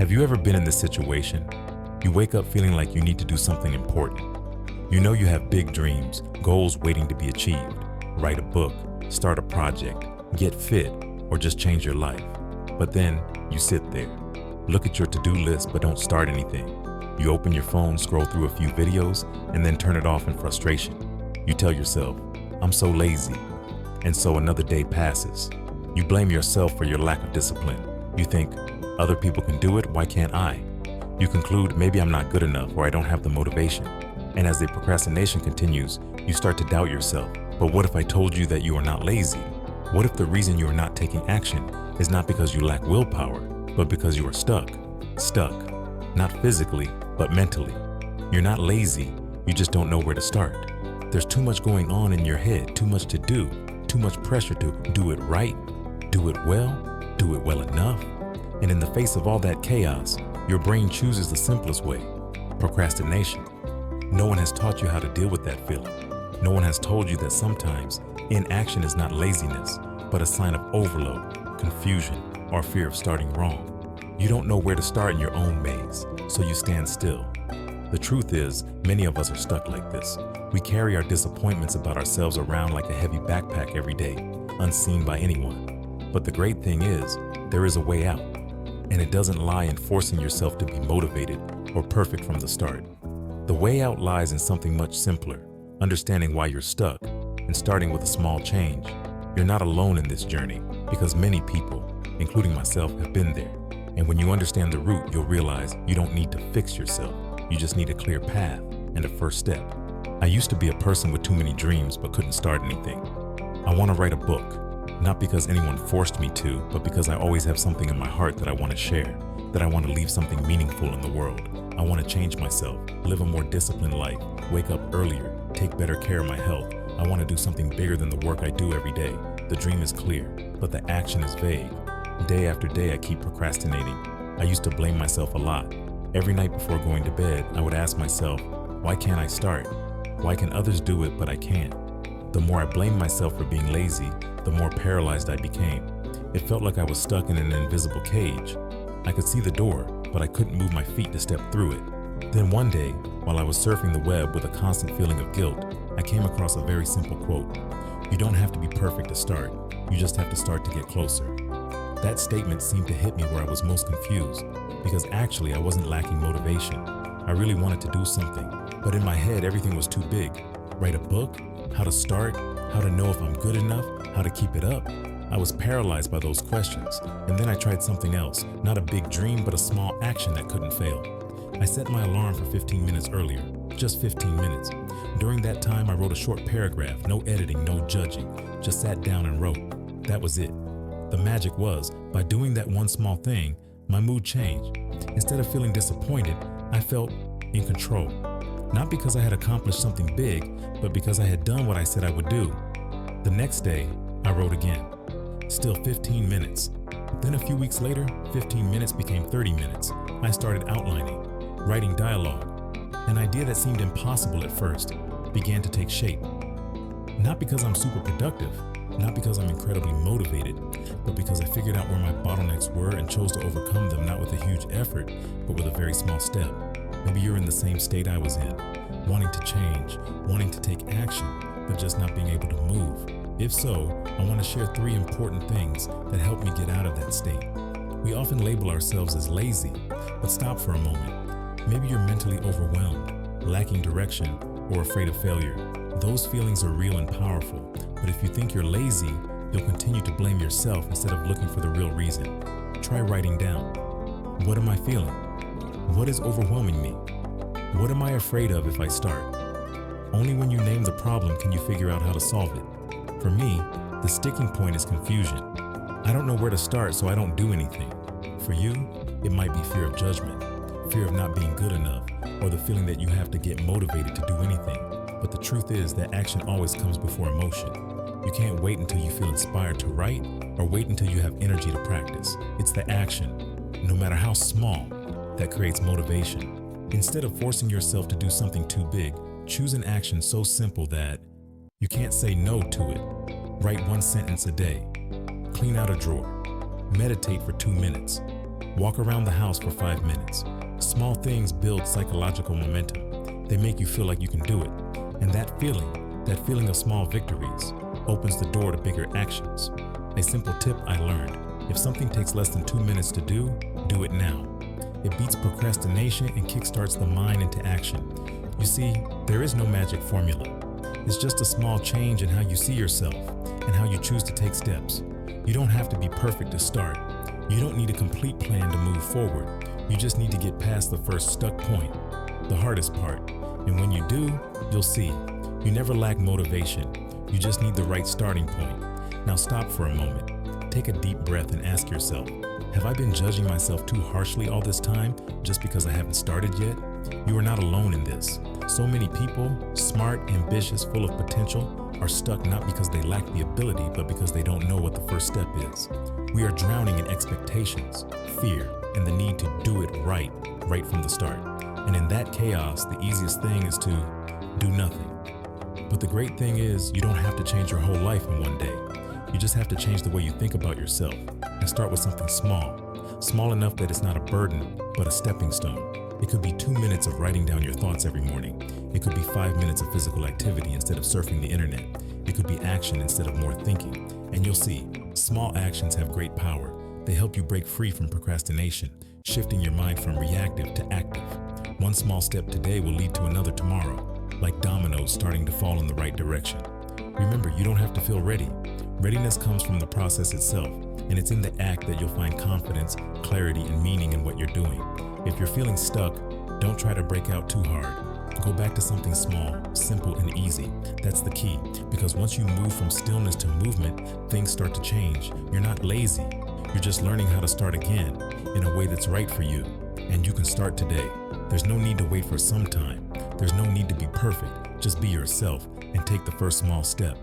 Have you ever been in this situation? You wake up feeling like you need to do something important. You know you have big dreams, goals waiting to be achieved. Write a book, start a project, get fit, or just change your life. But then you sit there, look at your to-do list but don't start anything. You open your phone, scroll through a few videos, and then turn it off in frustration. You tell yourself, I'm so lazy. And so another day passes. You blame yourself for your lack of discipline. You think, other people can do it, why can't I? You conclude, maybe I'm not good enough or I don't have the motivation. And as the procrastination continues, you start to doubt yourself. But what if I told you that you are not lazy? What if the reason you are not taking action is not because you lack willpower, but because you are stuck? Stuck, not physically, but mentally. You're not lazy, you just don't know where to start. There's too much going on in your head, too much to do, too much pressure to do it right, do it well enough. And in the face of all that chaos, your brain chooses the simplest way, procrastination. No one has taught you how to deal with that feeling. No one has told you that sometimes inaction is not laziness, but a sign of overload, confusion, or fear of starting wrong. You don't know where to start in your own maze, so you stand still. The truth is, many of us are stuck like this. We carry our disappointments about ourselves around like a heavy backpack every day, unseen by anyone. But the great thing is, there is a way out, and it doesn't lie in forcing yourself to be motivated or perfect from the start. The way out lies in something much simpler, understanding why you're stuck and starting with a small change. You're not alone in this journey because many people, including myself, have been there. And when you understand the root, you'll realize you don't need to fix yourself. You just need a clear path and a first step. I used to be a person with too many dreams but couldn't start anything. I want to write a book, not because anyone forced me to, but because I always have something in my heart that I want to share, that I want to leave something meaningful in the world. I want to change myself, live a more disciplined life, wake up earlier, take better care of my health. I want to do something bigger than the work I do every day. The dream is clear, but the action is vague. Day after day, I keep procrastinating. I used to blame myself a lot. Every night before going to bed, I would ask myself, why can't I start? Why can others do it, but I can't? The more I blamed myself for being lazy, the more paralyzed I became. It felt like I was stuck in an invisible cage. I could see the door, but I couldn't move my feet to step through it. Then one day, while I was surfing the web with a constant feeling of guilt, I came across a very simple quote. You don't have to be perfect to start. You just have to start to get closer. That statement seemed to hit me where I was most confused, because actually I wasn't lacking motivation. I really wanted to do something, but in my head everything was too big. Write a book? How to start? How to know if I'm good enough? How to keep it up? I was paralyzed by those questions, and then I tried something else, not a big dream, but a small action that couldn't fail. I set my alarm for 15 minutes earlier, just 15 minutes. During that time, I wrote a short paragraph, no editing, no judging, just sat down and wrote. That was it. The magic was, by doing that one small thing, my mood changed. Instead of feeling disappointed, I felt in control. Not because I had accomplished something big, but because I had done what I said I would do. The next day, I wrote again. Still 15 minutes. Then a few weeks later, 15 minutes became 30 minutes. I started outlining, writing dialogue. An idea that seemed impossible at first began to take shape. Not because I'm super productive, not because I'm incredibly motivated, but because I figured out where my bottlenecks were and chose to overcome them, not with a huge effort, but with a very small step. Maybe you're in the same state I was in, wanting to change, wanting to take action, but just not being able to move. If so, I want to share 3 important things that help me get out of that state. We often label ourselves as lazy, but stop for a moment. Maybe you're mentally overwhelmed, lacking direction, or afraid of failure. Those feelings are real and powerful, but if you think you're lazy, you'll continue to blame yourself instead of looking for the real reason. Try writing down. What am I feeling? What is overwhelming me? What am I afraid of if I start? Only when you name the problem can you figure out how to solve it. For me, the sticking point is confusion. I don't know where to start, so I don't do anything. For you, it might be fear of judgment, fear of not being good enough, or the feeling that you have to get motivated to do anything. But the truth is that action always comes before emotion. You can't wait until you feel inspired to write, or wait until you have energy to practice. It's the action, no matter how small, that creates motivation. Instead of forcing yourself to do something too big, choose an action so simple that you can't say no to it. Write 1 sentence a day. Clean out a drawer. Meditate for 2 minutes. Walk around the house for 5 minutes. Small things build psychological momentum. They make you feel like you can do it. And that feeling of small victories, opens the door to bigger actions. A simple tip I learned: if something takes less than 2 minutes to do it now. It beats procrastination and kickstarts the mind into action. You see, there is no magic formula. It's just a small change in how you see yourself and how you choose to take steps. You don't have to be perfect to start. You don't need a complete plan to move forward. You just need to get past the first stuck point, the hardest part. And when you do, you'll see. You never lack motivation. You just need the right starting point. Now stop for a moment. Take a deep breath and ask yourself, have I been judging myself too harshly all this time just because I haven't started yet? You are not alone in this. So many people, smart, ambitious, full of potential, are stuck not because they lack the ability, but because they don't know what the first step is. We are drowning in expectations, fear, and the need to do it right from the start. And in that chaos, the easiest thing is to do nothing. But the great thing is, you don't have to change your whole life in one day. You just have to change the way you think about yourself and start with something small enough that it's not a burden, but a stepping stone. It could be 2 minutes of writing down your thoughts every morning. It could be 5 minutes of physical activity instead of surfing the internet. It could be action instead of more thinking. And you'll see, small actions have great power. They help you break free from procrastination, shifting your mind from reactive to active. One small step today will lead to another tomorrow, like dominoes starting to fall in the right direction. Remember, you don't have to feel ready. Readiness comes from the process itself, and it's in the act that you'll find confidence, clarity, and meaning in what you're doing. If you're feeling stuck, don't try to break out too hard. Go back to something small, simple, and easy. That's the key, because once you move from stillness to movement, things start to change. You're not lazy. You're just learning how to start again in a way that's right for you. And you can start today. There's no need to wait for some time. There's no need to be perfect. Just be yourself and take the first small step.